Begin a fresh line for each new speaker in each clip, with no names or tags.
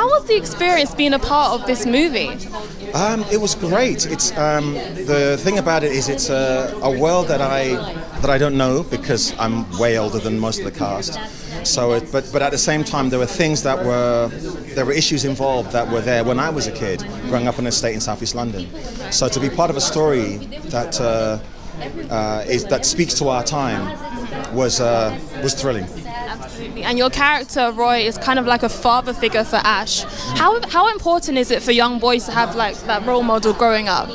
How was the experience being a part of this movie?
It was great. It's the thing about it is it's a world that I don't know because I'm way older than most of the cast. So, but at the same time, there were issues involved that were there when I was a kid, growing up in an estate in Southeast London. So to be part of a story that that speaks to our time was thrilling.
Absolutely. And your character, Roy, is kind of like a father figure for Ash. How important is it for young boys to have like that role model growing up?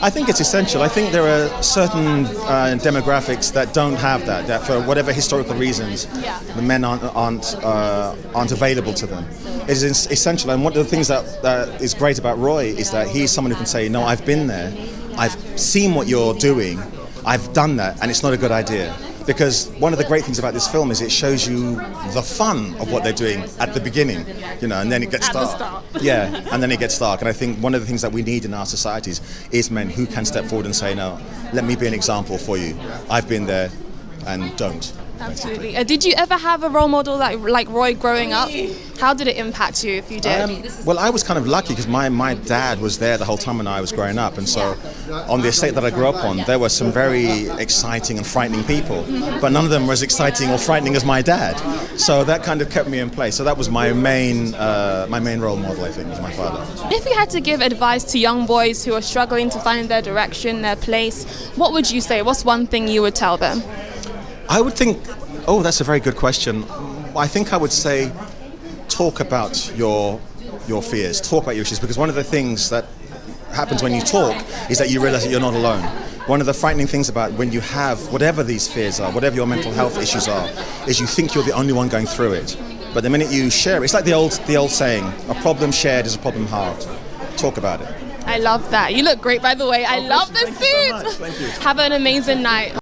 I think it's essential. I think there are certain demographics that don't have that for whatever historical reasons, the men aren't available to them. It is essential, and one of the things that is great about Roy is that he's someone who can say, no, I've been there, I've seen what you're doing, I've done that, and it's not a good idea. Because one of the great things about this film is it shows you the fun of what they're doing at the beginning, and then it gets dark. Yeah, and then it gets dark. And I think one of the things that we need in our societies is men who can step forward and say, no, let me be an example for you. I've been there, and don't.
Absolutely. Did you ever have a role model like Roy growing up? How did it impact you if you did?
Well, I was kind of lucky because my dad was there the whole time when I was growing up, and so on the estate that I grew up on, there were some very exciting and frightening people, but none of them were as exciting or frightening as my dad. So that kind of kept me in place. So that was my main role model, I think, was my father.
If you had to give advice to young boys who are struggling to find their direction, their place, what would you say? What's one thing you would tell them?
I would think, that's a very good question. I think I would say, talk about your fears, talk about your issues, because one of the things that happens when you talk is that you realize that you're not alone. One of the frightening things about when you have whatever these fears are, whatever your mental health issues are, is you think you're the only one going through it. But the minute you share it, it's like the old saying, a problem shared is a problem halved. Talk about it.
I love that. You look great, by the way. I love the suit.
So much. Thank you.
Have an amazing night.